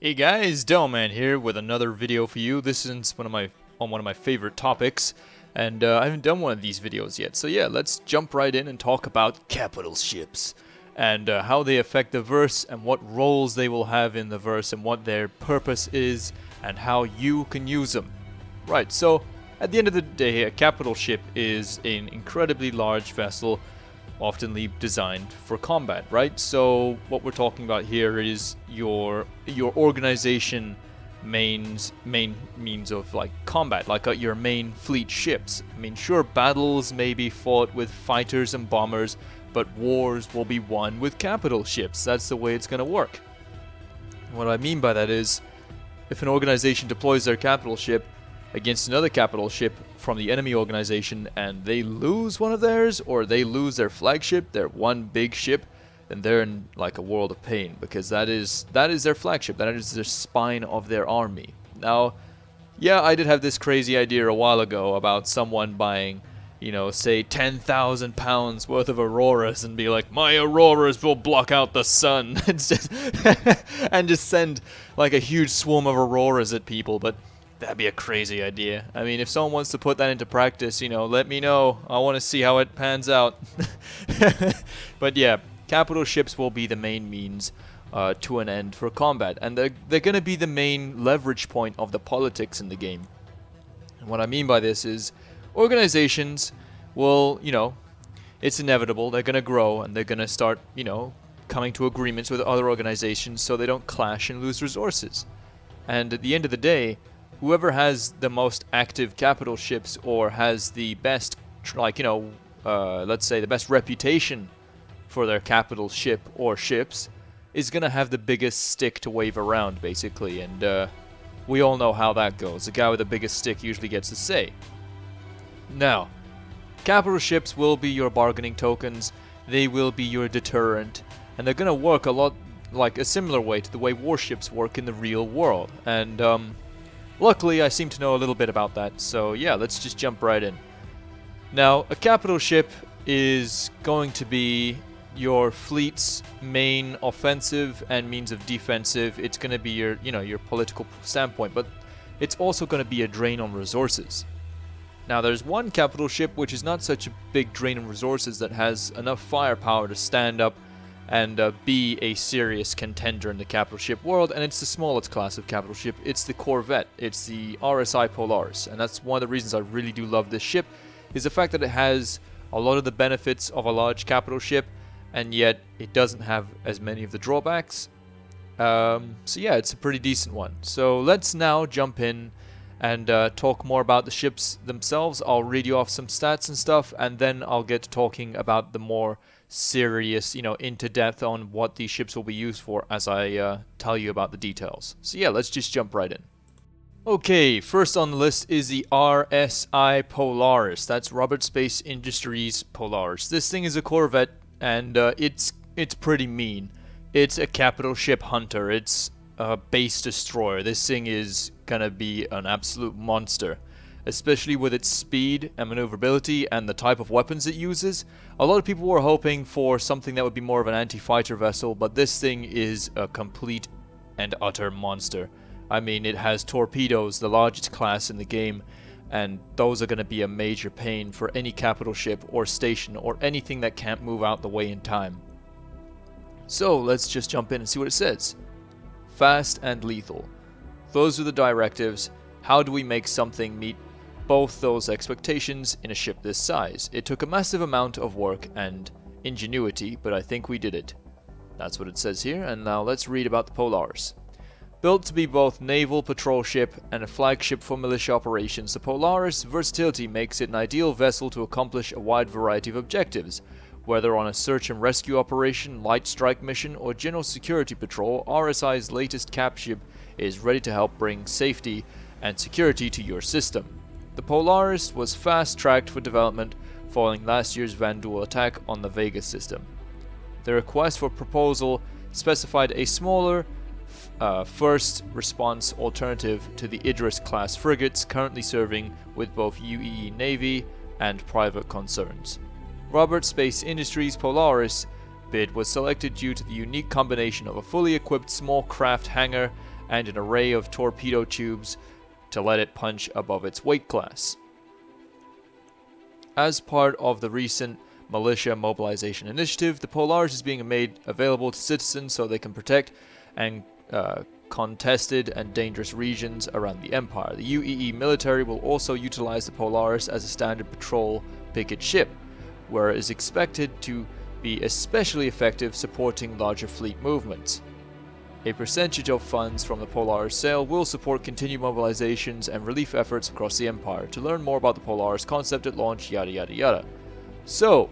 Hey guys, Delman here with another video for you. This is one of my favorite topics, and I haven't done one of these videos yet. So yeah, let's jump right in and talk about capital ships and how they affect the verse and what roles they will have in the verse and what their purpose is and how you can use them. Right, so at the end of the day, a capital ship is an incredibly large vessel often designed for combat, right? So what we're talking about here is your organization main means of like combat, like your main fleet ships. I mean, sure, battles may be fought with fighters and bombers, but wars will be won with capital ships. That's the way it's going to work. What I mean by that is, if an organization deploys their capital ship against another capital ship from the enemy organization and they lose one of theirs, or they lose their flagship, their one big ship, then they're in like a world of pain, because that is their flagship, that is their spine of their army. Now, yeah, I did have this crazy idea a while ago about someone buying, you know, say 10,000 pounds worth of auroras and be like, my auroras will block out the sun, and just send like a huge swarm of auroras at people, but that'd be a crazy idea. I mean, if someone wants to put that into practice, you know, let me know. I want to see how it pans out. But yeah, capital ships will be the main means to an end for combat. And they're going to be the main leverage point of the politics in the game. And what I mean by this is, organizations will, you know, it's inevitable. They're going to grow and they're going to start, you know, coming to agreements with other organizations so they don't clash and lose resources. And at the end of the day, whoever has the most active capital ships or has the best, like, you know, let's say the best reputation for their capital ship or ships is going to have the biggest stick to wave around, basically. And we all know how that goes. The guy with the biggest stick usually gets the say. Now, capital ships will be your bargaining tokens. They will be your deterrent. And they're going to work a lot like a similar way to the way warships work in the real world. And luckily, I seem to know a little bit about that, so yeah, let's just jump right in. Now, a capital ship is going to be your fleet's main offensive and means of defensive. It's going to be your, you know, your political standpoint, but it's also going to be a drain on resources. Now, there's one capital ship which is not such a big drain on resources that has enough firepower to stand up and be a serious contender in the capital ship world, and it's the smallest class of capital ship. It's the corvette. It's the RSI Polaris, and that's one of the reasons I really do love this ship, is the fact that it has a lot of the benefits of a large capital ship, and yet it doesn't have as many of the drawbacks. So yeah, it's a pretty decent one. So let's now jump in and talk more about the ships themselves. I'll read you off some stats and stuff, and then I'll get to talking about the more serious, you know, into depth on what these ships will be used for as I tell you about the details. So yeah, let's just jump right in. Okay, first on the list is the RSI Polaris. That's Robert Space Industries Polaris. This thing is a corvette, and it's pretty mean. It's a capital ship hunter. It's a base destroyer. This thing is gonna be an absolute monster, especially with its speed and maneuverability and the type of weapons it uses. A lot of people were hoping for something that would be more of an anti-fighter vessel, but this thing is a complete and utter monster. I mean, it has torpedoes, the largest class in the game, and those are going to be a major pain for any capital ship or station or anything that can't move out the way in time. So let's just jump in and see what it says. Fast and lethal. Those are the directives. How do we make something meet both those expectations in a ship this size? It took a massive amount of work and ingenuity, but I think we did it. That's what it says here, and now let's read about the Polaris. Built to be both naval patrol ship and a flagship for militia operations, the Polaris' versatility makes it an ideal vessel to accomplish a wide variety of objectives. Whether on a search and rescue operation, light strike mission, or general security patrol, RSI's latest cap ship is ready to help bring safety and security to your system. The Polaris was fast-tracked for development following last year's Vandal attack on the Vega system. The request for proposal specified a smaller first response alternative to the Idris class frigates currently serving with both UEE Navy and private concerns. Robert Space Industries Polaris bid was selected due to the unique combination of a fully equipped small craft hangar and an array of torpedo tubes to let it punch above its weight class. As part of the recent militia mobilization initiative, the Polaris is being made available to citizens so they can protect and contested and dangerous regions around the Empire. The UEE military will also utilize the Polaris as a standard patrol picket ship, where it is expected to be especially effective supporting larger fleet movements. A percentage of funds from the Polaris sale will support continued mobilizations and relief efforts across the Empire. To learn more about the Polaris concept at launch, yada yada yada. So,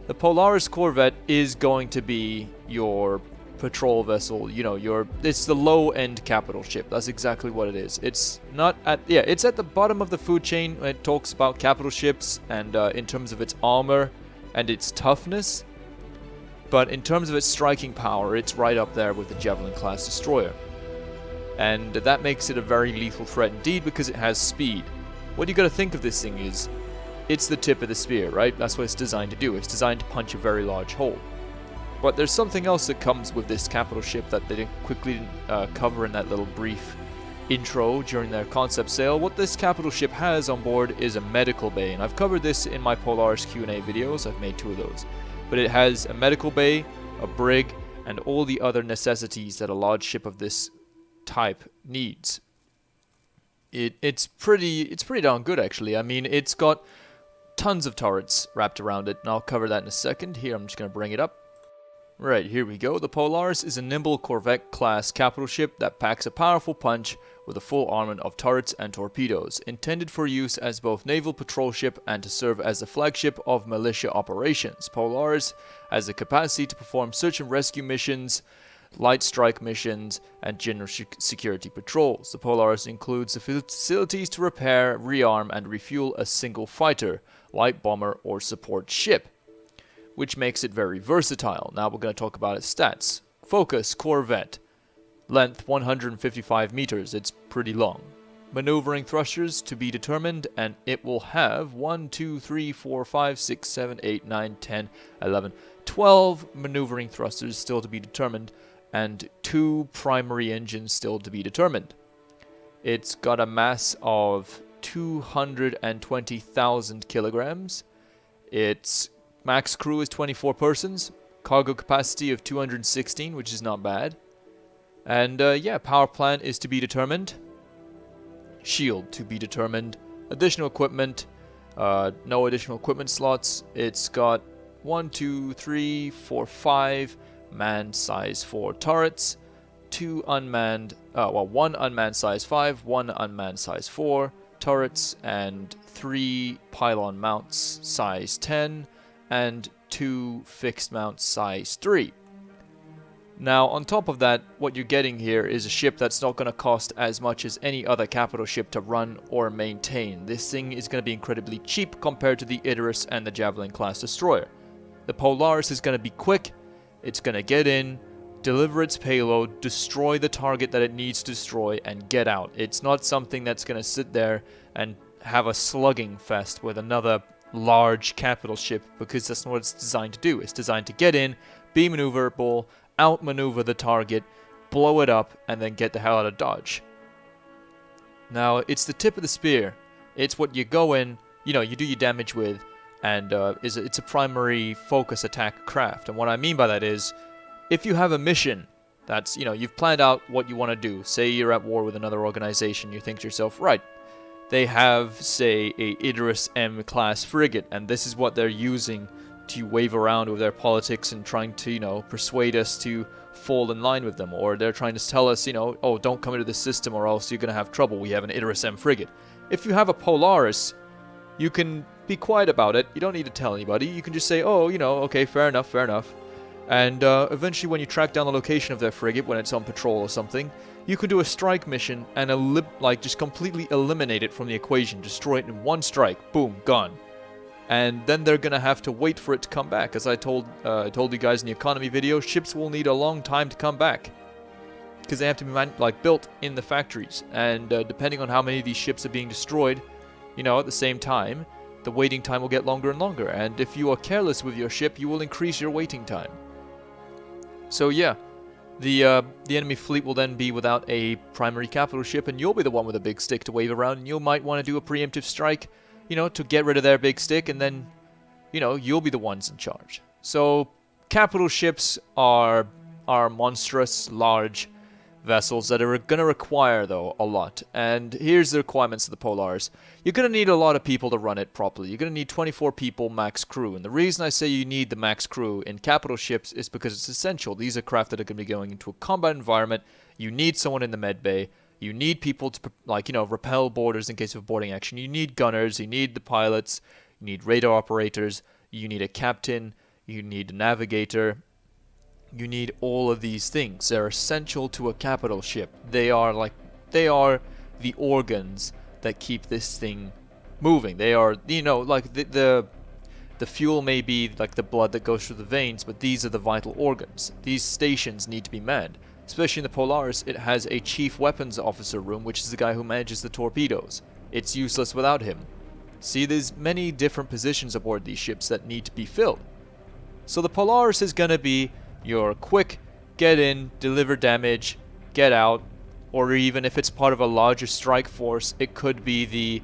the Polaris corvette is going to be your patrol vessel, you know, it's the low-end capital ship. That's exactly what it is. It's not at, it's at the bottom of the food chain when it talks about capital ships and in terms of its armor and its toughness. But in terms of its striking power, it's right up there with the Javelin class destroyer. And that makes it a very lethal threat indeed because it has speed. What you gotta think of this thing is, it's the tip of the spear, right? That's what it's designed to do. It's designed to punch a very large hole. But there's something else that comes with this capital ship that they didn't cover in that little brief intro during their concept sale. What this capital ship has on board is a medical bay, and I've covered this in my Polaris Q&A videos. I've made 2 of those. But it has a medical bay, a brig, and all the other necessities that a large ship of this type needs. It's pretty darn good, actually. I mean, it's got tons of turrets wrapped around it, and I'll cover that in a second. Here, I'm just going to bring it up. Right, here we go. The Polaris is a nimble corvette-class capital ship that packs a powerful punch with a full armament of turrets and torpedoes, intended for use as both naval patrol ship and to serve as the flagship of militia operations. Polaris has the capacity to perform search and rescue missions, light strike missions, and general security patrols. The Polaris includes the facilities to repair, rearm, and refuel a single fighter, light bomber, or support ship, which makes it very versatile. Now we're going to talk about its stats. Focus, corvette. Length 155 meters, it's pretty long. Maneuvering thrusters to be determined, and it will have 1, 2, 3, 4, 5, 6, 7, 8, 9, 10, 11, 12 maneuvering thrusters still to be determined, and 2 primary engines still to be determined. It's got a mass of 220,000 kilograms. Its max crew is 24 persons. Cargo capacity of 216, which is not bad. And yeah, power plant is to be determined. Shield to be determined. Additional equipment. No additional equipment slots. It's got 1, 2, 3, 4, 5 manned size 4 turrets. 2 unmanned, well, 1 unmanned size 5, 1 unmanned size 4 turrets, and 3 pylon mounts size 10, and 2 fixed mounts size 3. Now, on top of that, what you're getting here is a ship that's not going to cost as much as any other capital ship to run or maintain. This thing is going to be incredibly cheap compared to the Idris and the Javelin class destroyer. The Polaris is going to be quick, it's going to get in, deliver its payload, destroy the target that it needs to destroy, and get out. It's not something that's going to sit there and have a slugging fest with another large capital ship, because that's not what it's designed to do. It's designed to get in, be maneuverable, outmaneuver the target, blow it up, and then get the hell out of Dodge. Now, it's the tip of the spear. It's what you go in, you know, you do your damage with, and it's a primary focus attack craft. And what I mean by that is, if you have a mission that's, you know, you've planned out what you want to do, say you're at war with another organization, you think to yourself, right, they have, say, a Idris M class frigate, and this is what they're using to wave around with their politics and trying to, you know, persuade us to fall in line with them. Or they're trying to tell us, you know, oh, don't come into the system or else you're going to have trouble. We have an Idris M frigate. If you have a Polaris, you can be quiet about it. You don't need to tell anybody. You can just say, oh, you know, okay, fair enough, fair enough. And eventually when you track down the location of their frigate when it's on patrol or something, you can do a strike mission and just completely eliminate it from the equation. Destroy it in one strike. Boom, gone. And then they're gonna have to wait for it to come back. As I told you guys in the economy video, ships will need a long time to come back because they have to be built in the factories. And depending on how many of these ships are being destroyed, you know, at the same time, the waiting time will get longer and longer. And if you are careless with your ship, you will increase your waiting time. So yeah, The enemy fleet will then be without a primary capital ship, and you'll be the one with a big stick to wave around, and you might want to do a preemptive strike, you know, to get rid of their big stick, and then, you know, you'll be the ones in charge. So capital ships are monstrous, large vessels that are going to require, though, a lot. And here's the requirements of the Polaris. You're going to need a lot of people to run it properly. You're going to need 24 people max crew. And the reason I say you need the max crew in capital ships is because it's essential. These are craft that are going to be going into a combat environment. You need someone in the med bay. You need people to, like, you know, repel boarders in case of boarding action. You need gunners. You need the pilots. You need radar operators. You need a captain. You need a navigator. You need all of these things. They're essential to a capital ship. They are the organs that keep this thing moving. They are, you know, like the fuel may be like the blood that goes through the veins, but these are the vital organs. These stations need to be manned. Especially in the Polaris, it has a chief weapons officer room, which is the guy who manages the torpedoes. It's useless without him. See, there's many different positions aboard these ships that need to be filled. So the Polaris is going to be your quick, get in, deliver damage, get out, or even if it's part of a larger strike force, it could be the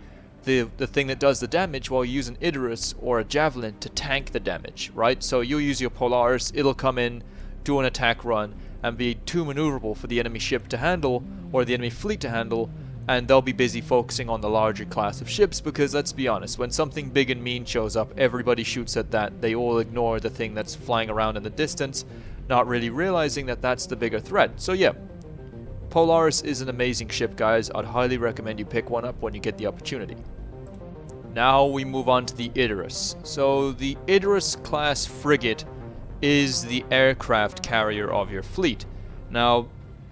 thing that does the damage while you use an Idris or a Javelin to tank the damage, right? So you'll use your Polaris, it'll come in, do an attack run, and be too maneuverable for the enemy ship to handle, or the enemy fleet to handle, and they'll be busy focusing on the larger class of ships, because let's be honest, when something big and mean shows up, everybody shoots at that. They all ignore the thing that's flying around in the distance, not really realizing that that's the bigger threat. So yeah, Polaris is an amazing ship, guys. I'd highly recommend you pick one up when you get the opportunity. Now we move on to the Idris. So the Idris class frigate is the aircraft carrier of your fleet. Now,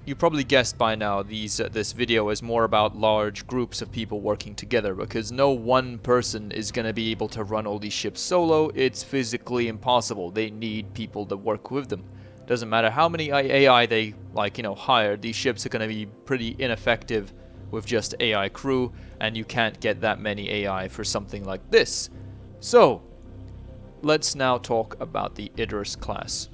you probably guessed by now this video is more about large groups of people working together, because no one person is going to be able to run all these ships solo. It's physically impossible. They need people to work with them. Doesn't matter how many AI they hire, these ships are going to be pretty ineffective with just AI crew, and you can't get that many AI for something like this. So let's now talk about the Idris class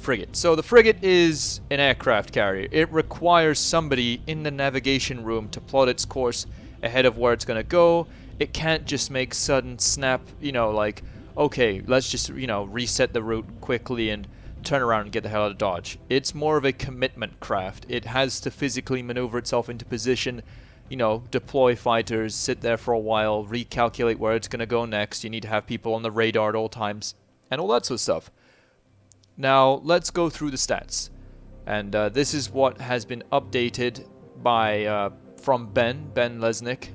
frigate. So the frigate is an aircraft carrier. It requires somebody in the navigation room to plot its course ahead of where it's going to go. It can't just make sudden snap, okay, let's just, reset the route quickly and turn around and get the hell out of Dodge. It's more of a commitment craft. It has to physically maneuver itself into position, deploy fighters, sit there for a while, recalculate where it's going to go next. You need to have people on the radar at all times, and all that sort of stuff. Now, let's go through the stats. And this is what has been updated by from Ben Lesnick.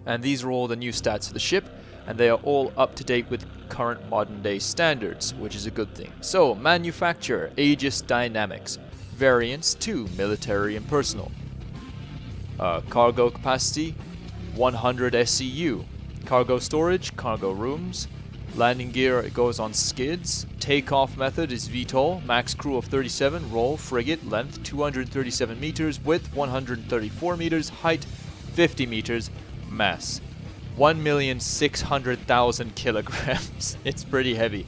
And these are all the new stats for the ship, and they are all up to date with current modern day standards, which is a good thing. So, manufacturer, Aegis Dynamics. Variants, 2, military and personal. Cargo capacity, 100 SCU. Cargo storage, cargo rooms. Landing gear, it goes on skids. Takeoff method is VTOL. Max crew of 37. Roll, frigate, length 237 meters, width 134 meters, height 50 meters, mass 1,600,000 kilograms. It's pretty heavy.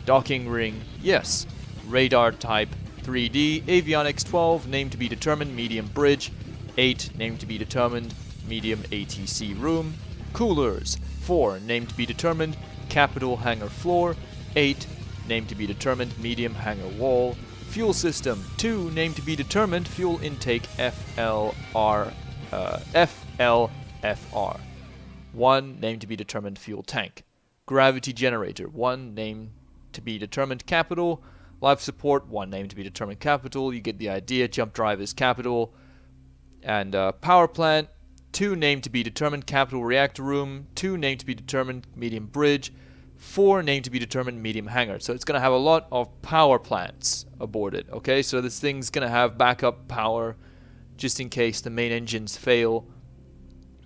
Docking ring, yes. Radar type 3D. Avionics 12, name to be determined, medium bridge. 8, name to be determined, medium ATC room. Coolers 4, name to be determined, capital hangar floor. 8, name to be determined, medium hangar wall. Fuel system 2, name to be determined, fuel intake FLFR. 1, name to be determined, fuel tank. Gravity generator 1, name to be determined, capital. Life support 1, name to be determined, capital. You get the idea. Jump drive is capital. And power plant 2, name to be determined, capital reactor room. 2, name to be determined, medium bridge. 4, name to be determined, medium hangar. So it's going to have a lot of power plants aboard it. Okay, so this thing's going to have backup power just in case the main engines fail,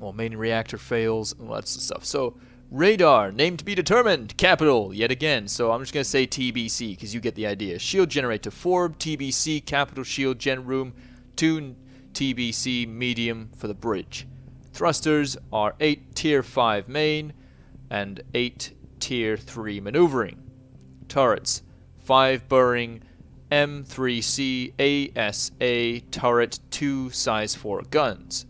or main reactor fails, and lots of stuff. So radar, name to be determined, capital, yet again. So I'm just going to say TBC because you get the idea. Shield generator 4, TBC, capital shield gen room. 2, TBC, medium for the bridge. Thrusters are 8 tier 5 main and 8 tier 3 maneuvering. Turrets 5 burring M3C ASA turret 2 size 4 guns.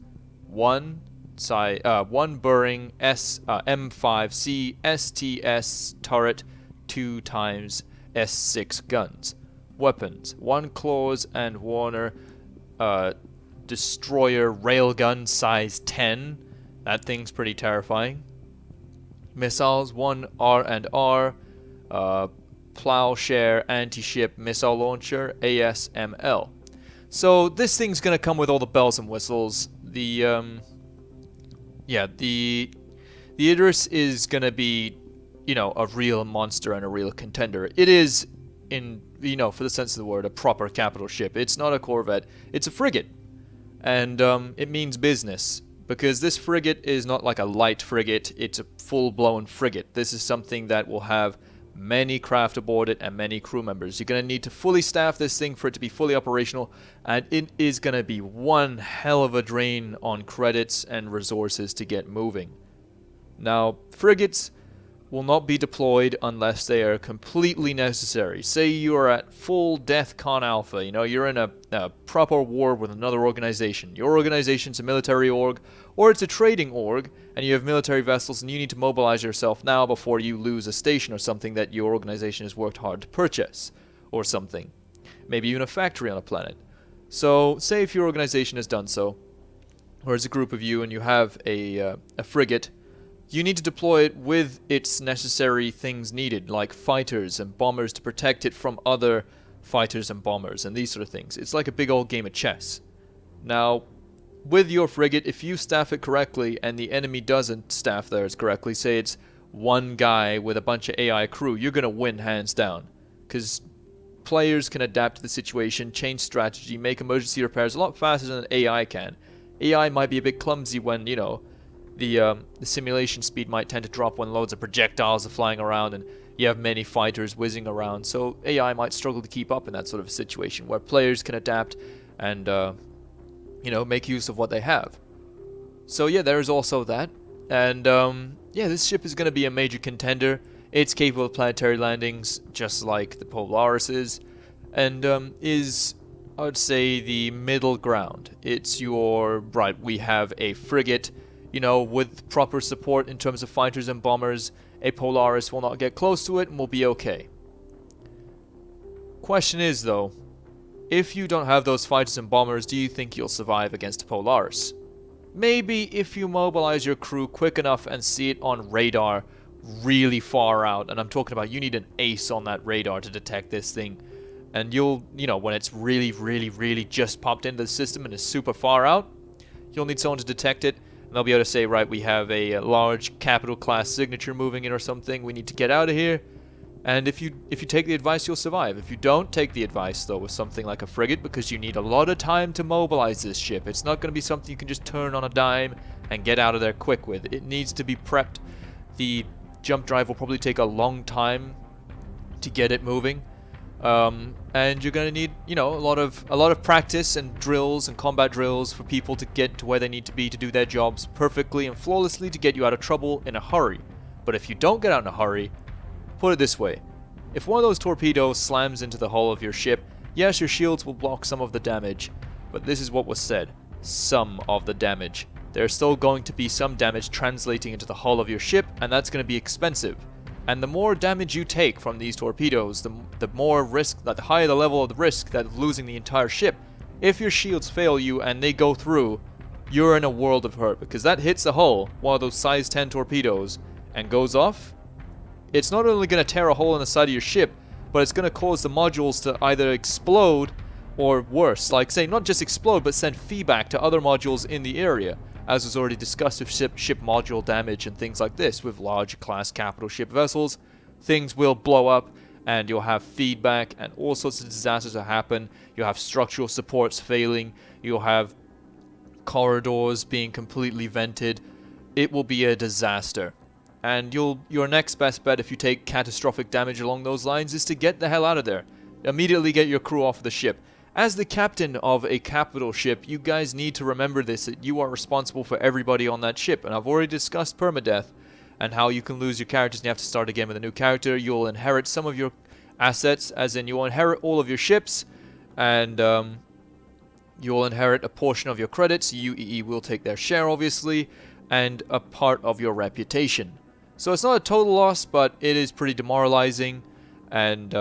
1 burring M5C STS turret 2 times S6 guns. Weapons: 1 Claws and Warner destroyer railgun size 10. That thing's pretty terrifying. Missiles: 1 R&R Plowshare anti-ship missile launcher ASML. So this thing's gonna come with all the bells and whistles. The Idris is gonna be, you know, a real monster and a real contender. It is, in, you know, for the sense of the word, a proper capital ship. It's not a corvette, it's a frigate. And it means business, because this frigate is not like a light frigate, it's a full-blown frigate. This is something that will have many craft aboard it and many crew members. You're going to need to fully staff this thing for it to be fully operational, and it is going to be one hell of a drain on credits and resources to get moving. Now, frigates will not be deployed unless they are completely necessary. Say you are at full DEFCON Alpha, you know, you're in a proper war with another organization. Your organization's a military org, or it's a trading org, and you have military vessels, and you need to mobilize yourself now before you lose a station or something that your organization has worked hard to purchase, or something. Maybe even a factory on a planet. So, say if your organization has done so, or as a group of you and you have a frigate, you need to deploy it with its necessary things needed, like fighters and bombers to protect it from other fighters and bombers and these sort of things. It's like a big old game of chess. Now, with your frigate, if you staff it correctly and the enemy doesn't staff theirs correctly, say it's one guy with a bunch of AI crew, you're going to win hands down. Because players can adapt to the situation, change strategy, make emergency repairs a lot faster than AI can. AI might be a bit clumsy when, you know, the simulation speed might tend to drop when loads of projectiles are flying around and you have many fighters whizzing around, so AI might struggle to keep up in that sort of situation where players can adapt and, you know, make use of what they have. So yeah, there's also that. And yeah, this ship is going to be a major contender. It's capable of planetary landings, just like the Polaris is, and is, I would say, the middle ground. It's your, right, we have a frigate, you know, with proper support in terms of fighters and bombers. A Polaris will not get close to it and will be okay. Question is, though, if you don't have those fighters and bombers, do you think you'll survive against a Polaris? Maybe if you mobilize your crew quick enough and see it on radar really far out, and I'm talking about you need an ace on that radar to detect this thing, and you'll, you know, when it's really just popped into the system and is super far out, you'll need someone to detect it. And they'll be able to say, right, we have a large capital class signature moving in or something, we need to get out of here. And if you take the advice, you'll survive. If you don't take the advice, though, with something like a frigate, because you need a lot of time to mobilize this ship, it's not going to be something you can just turn on a dime and get out of there quick with. It needs to be prepped. The jump drive will probably take a long time to get it moving. And you're going to need, you know, a lot of practice and drills and combat drills for people to get to where they need to be to do their jobs perfectly and flawlessly to get you out of trouble in a hurry. But if you don't get out in a hurry, put it this way. If one of those torpedoes slams into the hull of your ship, yes, your shields will block some of the damage, but this is what was said. Some of the damage. There's still going to be some damage translating into the hull of your ship, and that's going to be expensive. And the more damage you take from these torpedoes, the more risk, the higher the level of the risk that of losing the entire ship. If your shields fail you and they go through, you're in a world of hurt, because that hits the hull, one of those size 10 torpedoes, and goes off. It's not only going to tear a hole in the side of your ship, but it's going to cause the modules to either explode or worse, like say not just explode, but send feedback to other modules in the area. As was already discussed with ship module damage and things like this, with large class capital ship vessels, things will blow up and you'll have feedback and all sorts of disasters will happen. You'll have structural supports failing, you'll have corridors being completely vented. It will be a disaster. And your next best bet if you take catastrophic damage along those lines is to get the hell out of there. Immediately get your crew off the ship. As the captain of a capital ship, you guys need to remember this, that you are responsible for everybody on that ship. And I've already discussed permadeath and how you can lose your characters and you have to start again with a new character. You'll inherit some of your assets, as in you'll inherit all of your ships, and you'll inherit a portion of your credits. UEE will take their share, obviously, and a part of your reputation. So it's not a total loss, but it is pretty demoralizing, and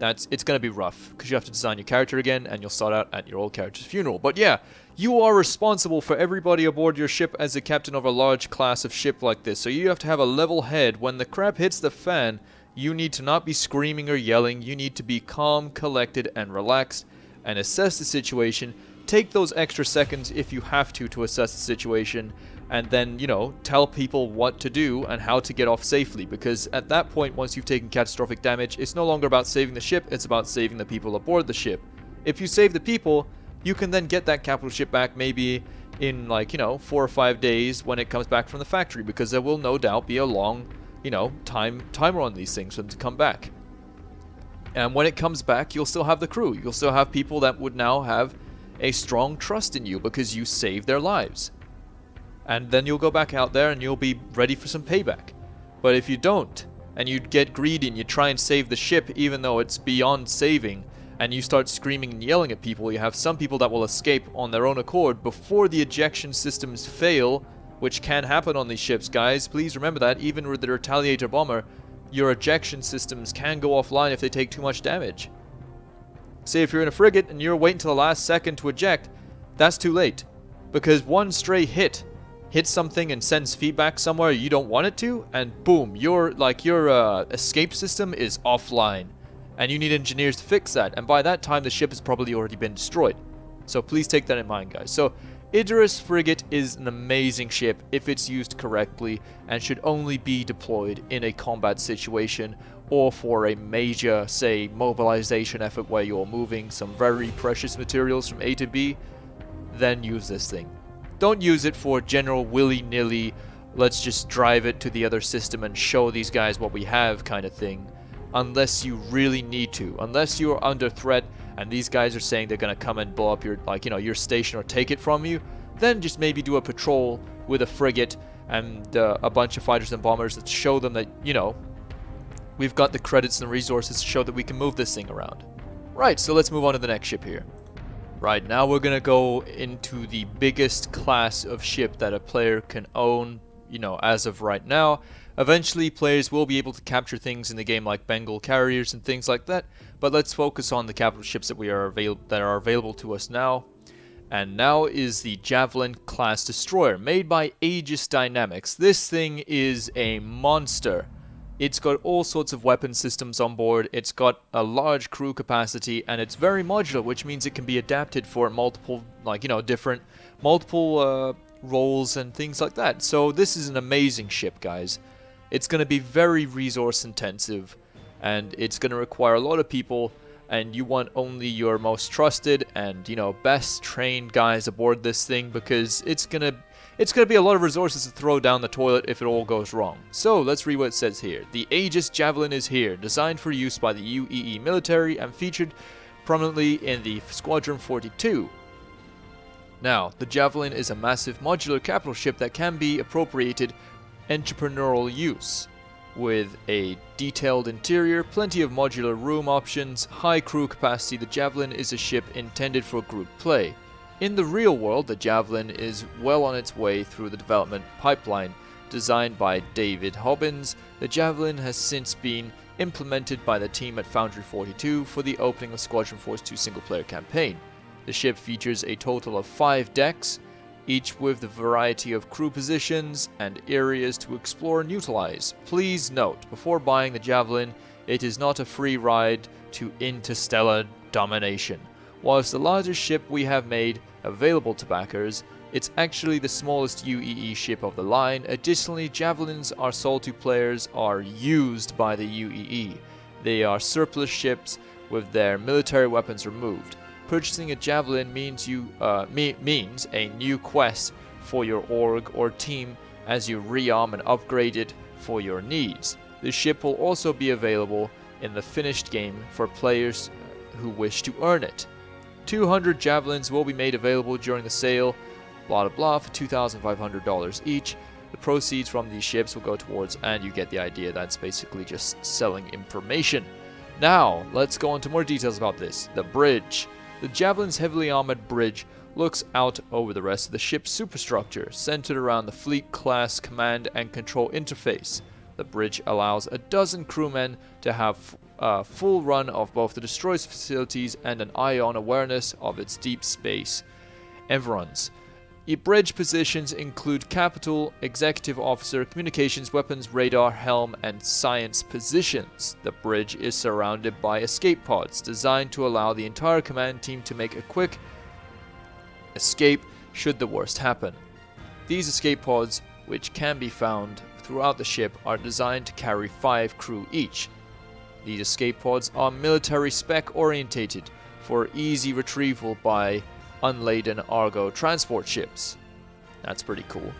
it's going to be rough, because you have to design your character again, and you'll start out at your old character's funeral. But yeah, you are responsible for everybody aboard your ship as the captain of a large class of ship like this, so you have to have a level head. When the crap hits the fan, you need to not be screaming or yelling. You need to be calm, collected, and relaxed, and assess the situation. Take those extra seconds if you have to assess the situation, and then, you know, tell people what to do and how to get off safely, because at that point, once you've taken catastrophic damage, it's no longer about saving the ship, it's about saving the people aboard the ship. If you save the people, you can then get that capital ship back maybe in, like, you know, 4 or 5 days when it comes back from the factory, because there will no doubt be a long, you know, timer on these things for them to come back. And when it comes back, you'll still have the crew. You'll still have people that would now have a strong trust in you because you saved their lives. And then you'll go back out there and you'll be ready for some payback. But if you don't, and you get greedy and you try and save the ship even though it's beyond saving, and you start screaming and yelling at people, you have some people that will escape on their own accord before the ejection systems fail, which can happen on these ships, guys. Please remember that, even with the Retaliator bomber, your ejection systems can go offline if they take too much damage. Say if you're in a frigate and you're waiting till the last second to eject, that's too late. Because one stray hits something and sends feedback somewhere you don't want it to, and boom, your escape system is offline. And you need engineers to fix that, and by that time the ship has probably already been destroyed. So please take that in mind, guys. So Idris frigate is an amazing ship if it's used correctly, and should only be deployed in a combat situation or for a major, say, mobilization effort where you're moving some very precious materials from A to B. Then use this thing. Don't use it for general willy-nilly, let's just drive it to the other system and show these guys what we have kind of thing, unless you really need to. Unless you're under threat and these guys are saying they're going to come and blow up your, like, you know, your station or take it from you, then just maybe do a patrol with a frigate and a bunch of fighters and bombers that show them that, you know, we've got the credits and resources to show that we can move this thing around. Right, so let's move on to the next ship here. Right, now we're going to go into the biggest class of ship that a player can own, you know, as of right now. Eventually, players will be able to capture things in the game like Bengal carriers and things like that, but let's focus on the capital ships that are available to us now. And now is the Javelin class destroyer, made by Aegis Dynamics. This thing is a monster. It's got all sorts of weapon systems on board, it's got a large crew capacity, and it's very modular, which means it can be adapted for multiple, like, you know, multiple roles and things like that. So this is an amazing ship, guys. It's going to be very resource intensive, and it's going to require a lot of people, and you want only your most trusted and, you know, best trained guys aboard this thing, because it's going to be a lot of resources to throw down the toilet if it all goes wrong. So let's read what it says here. The Aegis Javelin is here, designed for use by the UEE military and featured prominently in the Squadron 42. Now, the Javelin is a massive modular capital ship that can be appropriated entrepreneurial use. With a detailed interior, plenty of modular room options, high crew capacity, the Javelin is a ship intended for group play. In the real world, the Javelin is well on its way through the development pipeline. Designed by David Hobbins, the Javelin has since been implemented by the team at Foundry 42 for the opening of Squadron Force 2 single-player campaign. The ship features a total of 5 decks, each with the variety of crew positions and areas to explore and utilize. Please note, before buying the Javelin, it is not a free ride to interstellar domination. Whilst the largest ship we have made available to backers, it's actually the smallest UEE ship of the line. Additionally, Javelins are sold to players are used by the UEE. They are surplus ships with their military weapons removed. Purchasing a Javelin means means a new quest for your org or team as you rearm and upgrade it for your needs. The ship will also be available in the finished game for players who wish to earn it. 200 Javelins will be made available during the sale, blah blah blah, for $2,500 each. The proceeds from these ships will go towards, and you get the idea, that's basically just selling information. Now, let's go into more details about this. The bridge. The Javelin's heavily armored bridge looks out over the rest of the ship's superstructure, centered around the fleet-class command and control interface. The bridge allows a dozen crewmen to have a full run of both the destroyer's facilities and an eye-on awareness of its deep space environs. Bridge positions include capital, executive officer, communications, weapons, radar, helm, and science positions. The bridge is surrounded by escape pods designed to allow the entire command team to make a quick escape should the worst happen. These escape pods, which can be found throughout the ship, are designed to carry 5 crew each. These escape pods are military spec orientated for easy retrieval by unladen Argo transport ships. That's pretty cool.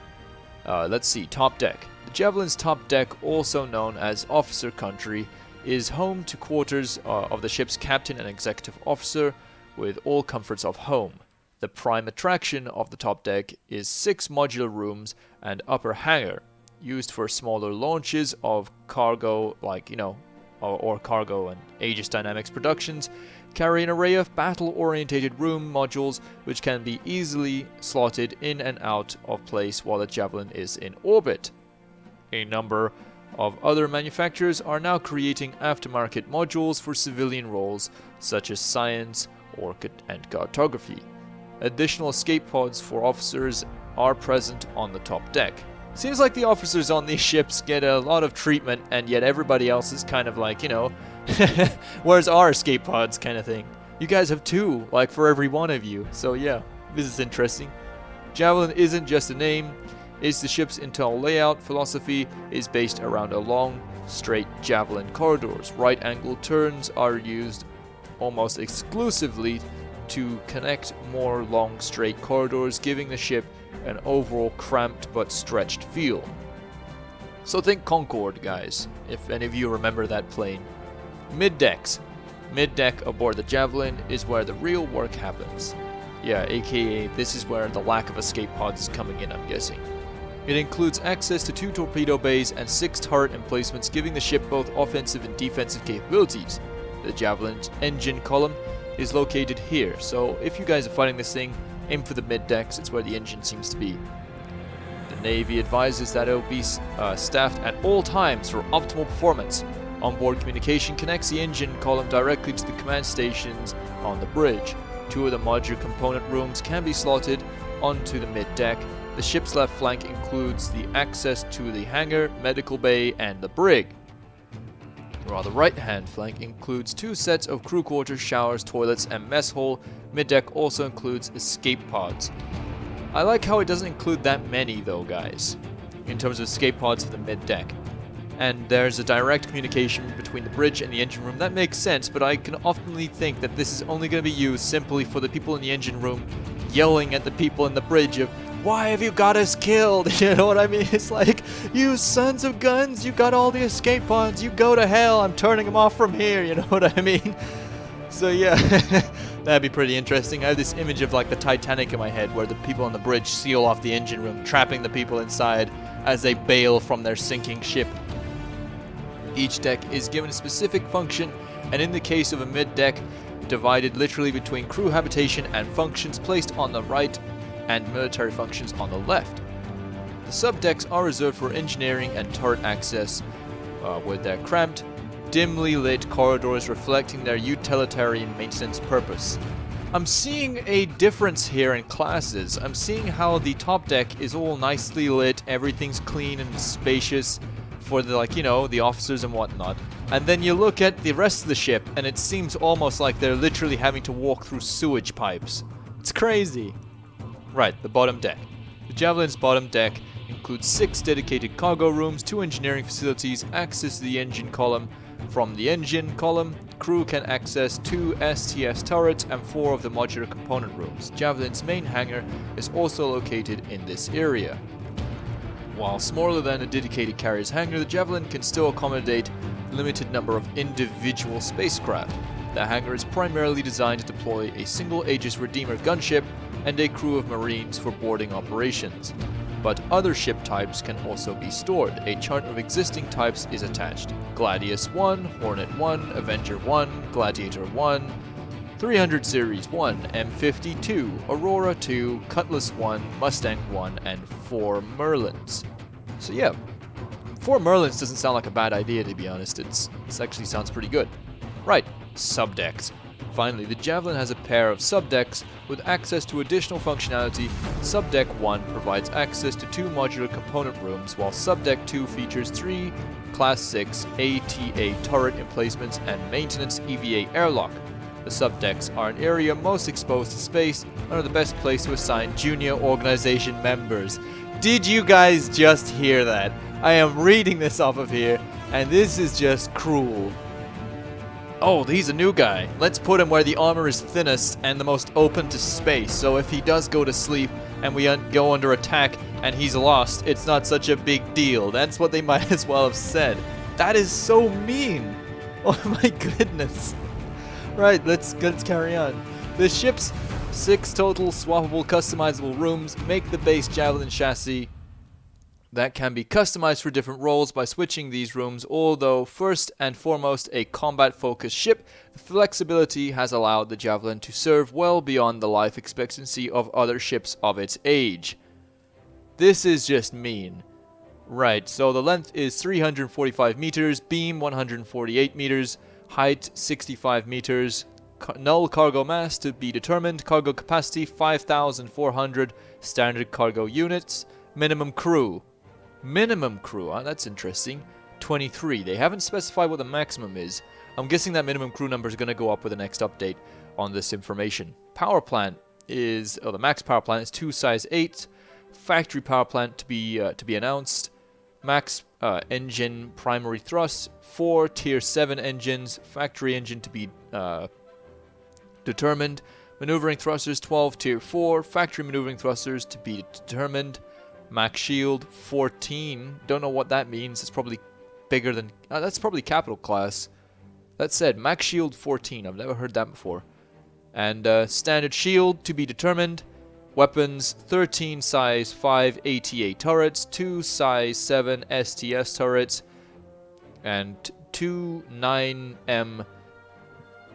Let's see, top deck. The Javelin's top deck, also known as officer country, is home to quarters of the ship's captain and executive officer, with all comforts of home. The prime attraction of the top deck is 6 modular rooms and upper hangar, used for smaller launches of cargo, like, or cargo and Aegis Dynamics productions, carry an array of battle-orientated room modules which can be easily slotted in and out of place while the Javelin is in orbit. A number of other manufacturers are now creating aftermarket modules for civilian roles such as science, and cartography. Additional escape pods for officers are present on the top deck. Seems like the officers on these ships get a lot of treatment, and yet everybody else is kind of like, where's our escape pods kind of thing. You guys have 2, like for every one of you. So yeah, this is interesting. Javelin isn't just a name, it's the ship's internal layout philosophy is based around a long, straight Javelin corridors. Right-angled turns are used almost exclusively to connect more long, straight corridors, giving the ship an overall cramped but stretched feel. So think Concorde, guys, if any of you remember that plane. Mid-decks. Mid-deck aboard the Javelin is where the real work happens. Yeah, aka this is where the lack of escape pods is coming in, I'm guessing. It includes access to 2 torpedo bays and 6 turret emplacements, giving the ship both offensive and defensive capabilities. The Javelin's engine column is located here, so if you guys are fighting this thing, aim for the mid-decks, it's where the engine seems to be. The Navy advises that it will be staffed at all times for optimal performance. Onboard communication connects the engine column directly to the command stations on the bridge. 2 of the modular component rooms can be slotted onto the mid-deck. The ship's left flank includes the access to the hangar, medical bay, and the brig. While the right-hand flank includes 2 sets of crew quarters, showers, toilets, and mess hall. Mid-deck also includes escape pods. I like how it doesn't include that many though, guys, in terms of escape pods for the mid-deck. And there's a direct communication between the bridge and the engine room. That makes sense, but I can often think that this is only going to be used simply for the people in the engine room yelling at the people in the bridge of, "Why have you got us killed?" You know what I mean? It's like, "You sons of guns, you got all the escape pods, you go to hell, I'm turning them off from here," you know what I mean? So yeah, that'd be pretty interesting. I have this image of like the Titanic in my head where the people on the bridge seal off the engine room, trapping the people inside as they bail from their sinking ship. Each deck is given a specific function, and in the case of a mid-deck, divided literally between crew habitation and functions placed on the right and military functions on the left. The sub-decks are reserved for engineering and turret access, with their cramped, dimly lit corridors reflecting their utilitarian maintenance purpose. I'm seeing a difference here in classes. I'm seeing how the top deck is all nicely lit, everything's clean and spacious for the, the officers and whatnot. And then you look at the rest of the ship and it seems almost like they're literally having to walk through sewage pipes. It's crazy. Right, the bottom deck. The Javelin's bottom deck includes 6 dedicated cargo rooms, 2 engineering facilities, access to the engine column. From the engine column, crew can access 2 STS turrets and 4 of the modular component rooms. Javelin's main hangar is also located in this area. While smaller than a dedicated carrier's hangar, the Javelin can still accommodate a limited number of individual spacecraft. The hangar is primarily designed to deploy a single Aegis Redeemer gunship and a crew of Marines for boarding operations. but other ship types can also be stored. A chart of existing types is attached. Gladius 1, Hornet 1, Avenger 1, Gladiator 1, 300 Series 1, M52, Aurora 2, Cutlass 1, Mustang 1, and 4 Merlins. So yeah, 4 Merlins doesn't sound like a bad idea, to be honest. It actually sounds pretty good. Right, subdecks. Finally, the Javelin has a pair of subdecks with access to additional functionality. Subdeck 1 provides access to 2 modular component rooms, while Subdeck 2 features 3 Class 6 ATA turret emplacements and maintenance EVA airlock. The subdecks are an area most exposed to space and are the best place to assign junior organization members. Did you guys just hear that? I am reading this off of here, and this is just cruel. Oh, he's a new guy. Let's put him where the armor is thinnest and the most open to space, so if he does go to sleep and we go under attack and he's lost, it's not such a big deal. That's what they might as well have said. That is so mean. Oh my goodness. Right, let's carry on. The ship's 6 total swappable customizable rooms make the base Javelin chassis that can be customized for different roles by switching these rooms. Although first and foremost a combat-focused ship, the flexibility has allowed the Javelin to serve well beyond the life expectancy of other ships of its age. This is just mean. Right, so the length is 345 meters, beam 148 meters, height 65 meters, null cargo mass to be determined, cargo capacity 5,400 standard cargo units, minimum crew. Minimum crew, that's interesting. 23. They haven't specified what the maximum is. I'm guessing that minimum crew number is going to go up with the next update on this information. Power plant is, the max power plant is 2 size 8. Factory power plant to be announced. Max engine primary thrust, 4 tier 7 engines, factory engine to be determined. Maneuvering thrusters 12 tier 4, factory maneuvering thrusters to be determined. Max shield 14, don't know what that means. It's probably bigger than, that's probably capital class. That said, max shield 14, I've never heard that before. And standard shield to be determined. Weapons 13 size 5 ATA turrets, 2 size 7 STS turrets, and 2 9M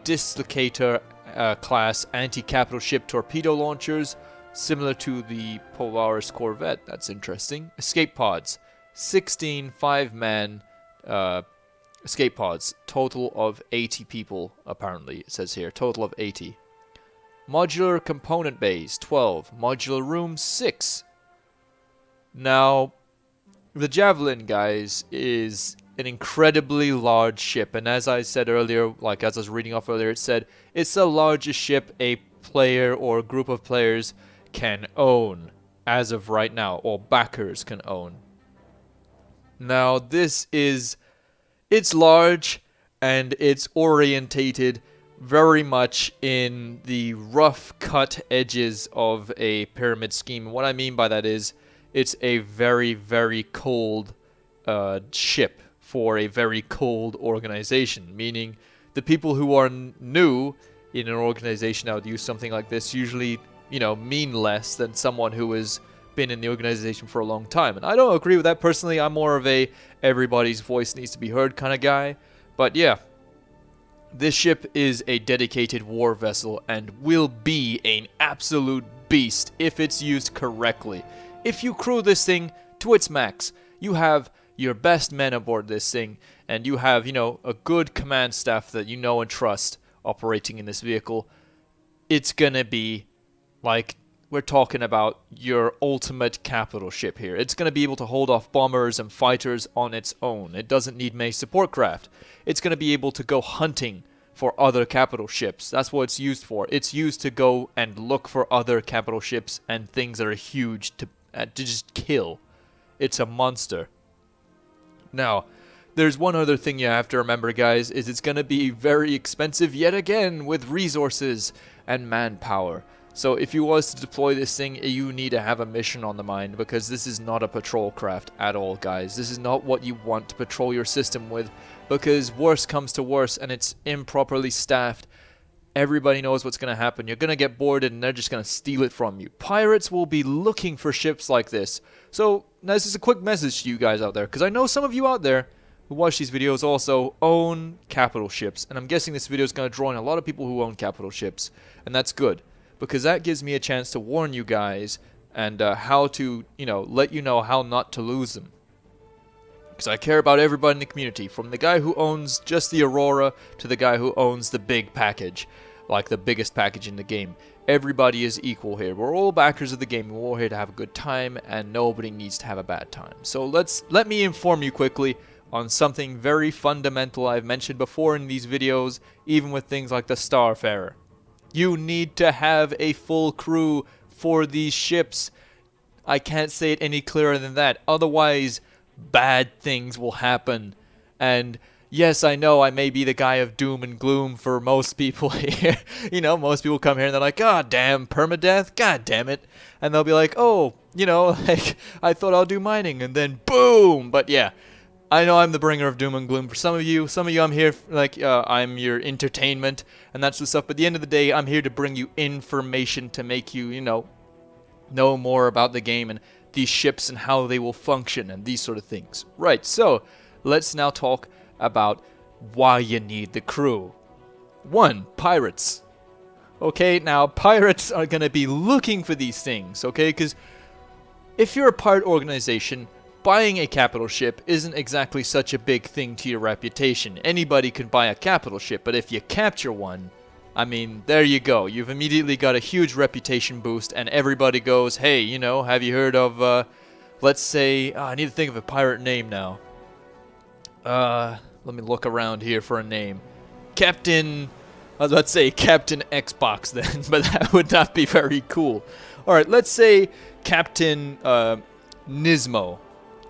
dislocator class anti-capital ship torpedo launchers, similar to the Polaris corvette. That's interesting. Escape pods, 16 5-man escape pods, total of 80 people apparently, it says here, total of 80. Modular component bays, 12. Modular rooms, 6. Now, the Javelin, guys, is an incredibly large ship. And as I said earlier, like as I was reading off earlier, it said it's the largest ship a player or a group of players can own as of right now, or backers can own. Now, it's large and it's orientated very much in the rough cut edges of a pyramid scheme. What I mean by that is it's a very, very cold ship for a very cold organization, meaning the people who are new in an organization that would use something like this usually, mean less than someone who has been in the organization for a long time. And I don't agree with that personally. I'm more of a everybody's voice needs to be heard kind of guy. But yeah, this ship is a dedicated war vessel and will be an absolute beast if it's used correctly. If you crew this thing to its max, you have your best men aboard this thing, and you have, a good command staff that you know and trust operating in this vehicle. It's gonna be like, we're talking about your ultimate capital ship here. It's going to be able to hold off bombers and fighters on its own. It doesn't need many support craft. It's going to be able to go hunting for other capital ships. That's what it's used for. It's used to go and look for other capital ships and things that are huge to just kill. It's a monster. Now, there's one other thing you have to remember, guys, is it's going to be very expensive yet again with resources and manpower. So if you was to deploy this thing, you need to have a mission on the mind, because this is not a patrol craft at all, guys. This is not what you want to patrol your system with, because worse comes to worse and it's improperly staffed. Everybody knows what's going to happen. You're going to get boarded and they're just going to steal it from you. Pirates will be looking for ships like this. So, now this is a quick message to you guys out there, because I know some of you out there who watch these videos also own capital ships. And I'm guessing this video is going to draw in a lot of people who own capital ships. And that's good, because that gives me a chance to warn you guys and how to, let you know how not to lose them. Because I care about everybody in the community, from the guy who owns just the Aurora to the guy who owns the big package, like the biggest package in the game. Everybody is equal here. We're all backers of the game. We're all here to have a good time, and nobody needs to have a bad time. So let me inform you quickly on something very fundamental I've mentioned before in these videos, even with things like the Starfarer. You need to have a full crew for these ships. I can't say it any clearer than that. Otherwise, bad things will happen. And yes, I know I may be the guy of doom and gloom for most people here. Most people come here and they're like, God damn, permadeath, god damn it. And they'll be like, oh, like, I thought I'll do mining, and then boom. But yeah, I know I'm the bringer of doom and gloom for some of you. Some of you, I'm here, like, I'm your entertainment and that sort of stuff. But at the end of the day, I'm here to bring you information to make you, know more about the game and these ships and how they will function and these sort of things. Right, so let's now talk about why you need the crew. 1. Pirates. Okay, now pirates are going to be looking for these things, okay? Because if you're a pirate organization, buying a capital ship isn't exactly such a big thing to your reputation. Anybody can buy a capital ship, but if you capture one, I mean, there you go. You've immediately got a huge reputation boost, and everybody goes, hey, have you heard of, let's say, I need to think of a pirate name now. Let me look around here for a name. I was about to say Captain Xbox then, but that would not be very cool. Alright, let's say Captain, Nismo.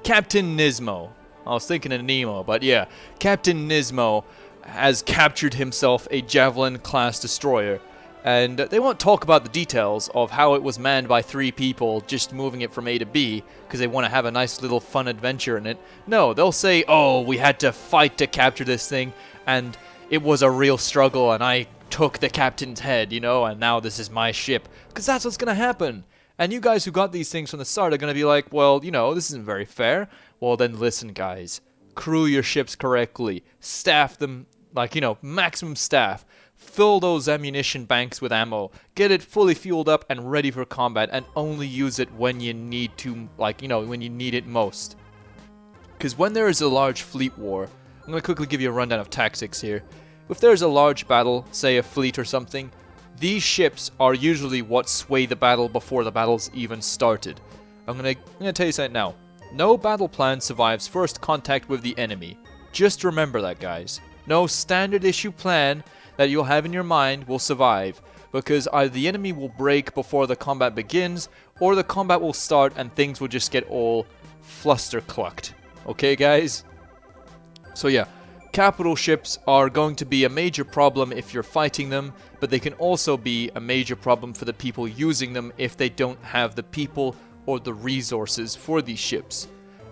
Captain Nismo. I was thinking of Nemo, but yeah. Captain Nismo has captured himself a Javelin class destroyer, and they won't talk about the details of how it was manned by 3 people just moving it from A to B because they want to have a nice little fun adventure in it. No, they'll say, oh, we had to fight to capture this thing, and it was a real struggle, and I took the captain's head, and now this is my ship, because that's what's gonna happen. And you guys who got these things from the start are gonna be like, well, this isn't very fair. Well, then listen, guys. Crew your ships correctly, staff them like, maximum staff, fill those ammunition banks with ammo, get it fully fueled up and ready for combat, and only use it when you need to, like, when you need it most. Because when there is a large fleet war, I'm going to quickly give you a rundown of tactics here. If there's a large battle, say a fleet or something, these ships are usually what sway the battle before the battle's even started. I'm gonna tell you something now. No battle plan survives first contact with the enemy. Just remember that, guys. No standard issue plan that you'll have in your mind will survive, because either the enemy will break before the combat begins, or the combat will start and things will just get all fluster-clucked. Okay, guys? So yeah, capital ships are going to be a major problem if you're fighting them, but they can also be a major problem for the people using them if they don't have the people or the resources for these ships.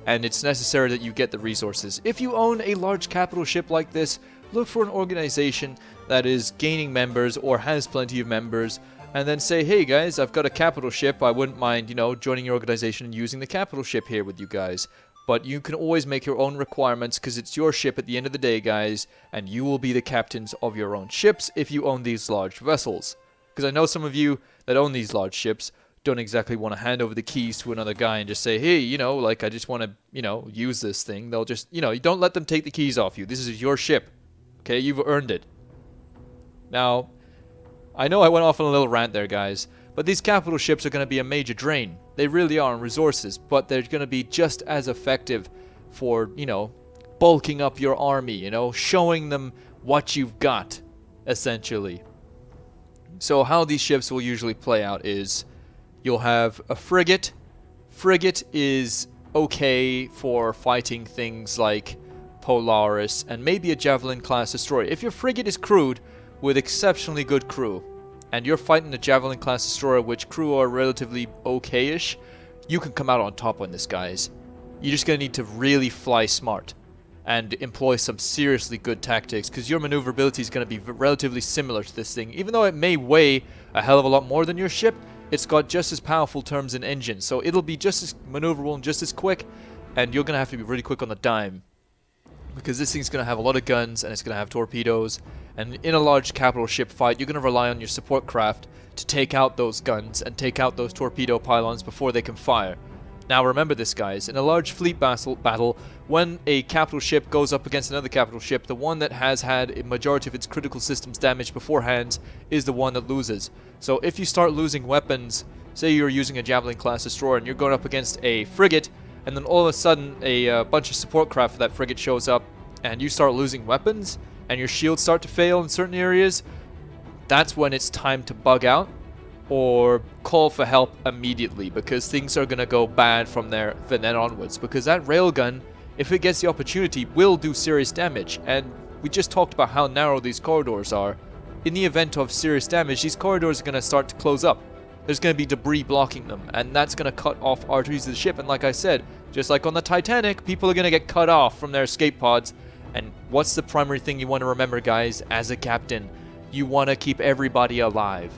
And it's necessary that you get the resources. If you own a large capital ship like this, look for an organization that is gaining members or has plenty of members, and then say, hey guys, I've got a capital ship, I wouldn't mind, joining your organization and using the capital ship here with you guys. But you can always make your own requirements, because it's your ship at the end of the day, guys, and you will be the captains of your own ships if you own these large vessels. Because I know some of you that own these large ships don't exactly want to hand over the keys to another guy and just say, hey, like, I just want to, use this thing. They'll just, you don't let them take the keys off you. This is your ship. Okay, you've earned it. Now, I know I went off on a little rant there, guys, but these capital ships are going to be a major drain. They really are on resources, but they're going to be just as effective for, bulking up your army, showing them what you've got, essentially. So how these ships will usually play out is, you'll have a frigate. Frigate is okay for fighting things like Polaris and maybe a Javelin class destroyer. If your frigate is crewed with exceptionally good crew, and you're fighting a Javelin class destroyer which crew are relatively okay-ish, you can come out on top on this, guys. You're just going to need to really fly smart. and employ some seriously good tactics, because your maneuverability is going to be relatively similar to this thing. Even though it may weigh a hell of a lot more than your ship, it's got just as powerful terms and engine, so it'll be just as maneuverable and just as quick, and you're going to have to be really quick on the dime, because this thing's going to have a lot of guns and it's going to have torpedoes, and in a large capital ship fight, you're going to rely on your support craft to take out those guns and take out those torpedo pylons before they can fire. Now remember this, guys, in a large fleet battle, when a capital ship goes up against another capital ship, the one that has had a majority of its critical systems damaged beforehand is the one that loses. So if you start losing weapons, say you're using a Javelin class destroyer and you're going up against a frigate, and then all of a sudden a bunch of support craft for that frigate shows up, and you start losing weapons, and your shields start to fail in certain areas, that's when it's time to bug out or call for help immediately, because things are going to go bad from there then onwards, because that railgun, if it gets the opportunity, will do serious damage. And we just talked about how narrow these corridors are. In the event of serious damage, these corridors are going to start to close up. There's going to be debris blocking them, and that's going to cut off arteries of the ship. And like I said, just like on the Titanic, people are going to get cut off from their escape pods. And what's the primary thing you want to remember, guys, as a captain? You want to keep everybody alive.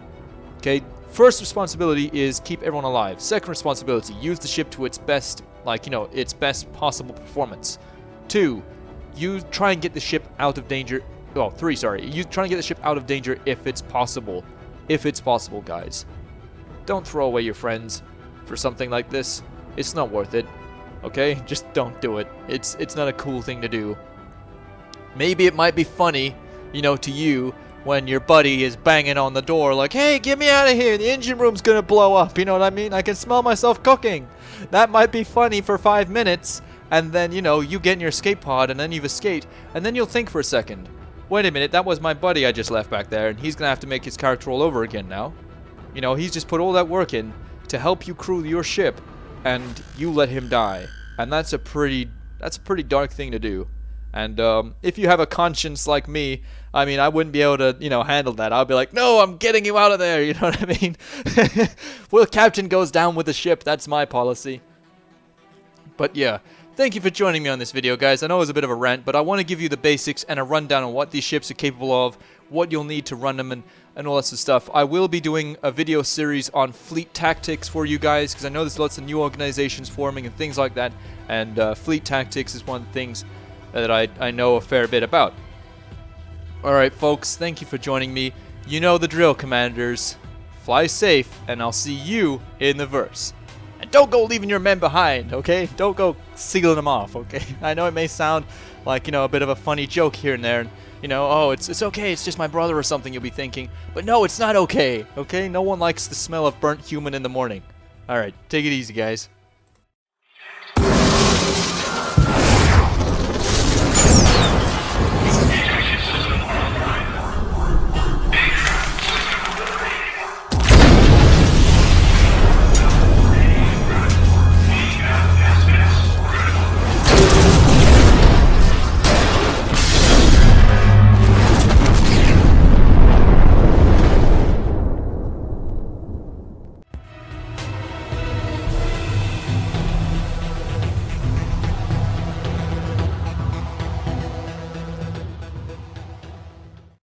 Okay? First responsibility is keep everyone alive. Second responsibility, use the ship to its best, its best possible performance. 2, you try and get the ship out of danger. Oh, 3, sorry. You try and get the ship out of danger if it's possible. If it's possible, guys. Don't throw away your friends for something like this. It's not worth it. Okay? Just don't do it. It's not a cool thing to do. Maybe it might be funny, to you, when your buddy is banging on the door like, hey, get me out of here, the engine room's gonna blow up, you know what I mean? I can smell myself cooking. That might be funny for 5 minutes, and then, you get in your escape pod, and then you've escaped, and then you'll think for a second, wait a minute, that was my buddy I just left back there, and he's gonna have to make his character all over again now. He's just put all that work in to help you crew your ship, and you let him die. And that's a pretty dark thing to do. And if you have a conscience like me, I wouldn't be able to, handle that. I'll be like, no, I'm getting you out of there, you know what I mean? Well, captain goes down with the ship, that's my policy. But yeah, thank you for joining me on this video, guys. I know it was a bit of a rant, but I want to give you the basics and a rundown on what these ships are capable of, what you'll need to run them, and all that sort of stuff. I will be doing a video series on fleet tactics for you guys, because I know there's lots of new organizations forming and things like that, and fleet tactics is one of the things that I know a fair bit about. Alright folks, thank you for joining me. You know the drill, commanders. Fly safe, and I'll see you in the verse. And don't go leaving your men behind, okay? Don't go sealing them off, okay? I know it may sound like, a bit of a funny joke here and there, and, oh, it's okay, it's just my brother or something, you'll be thinking. But no, it's not okay, okay? No one likes the smell of burnt human in the morning. Alright, take it easy, guys.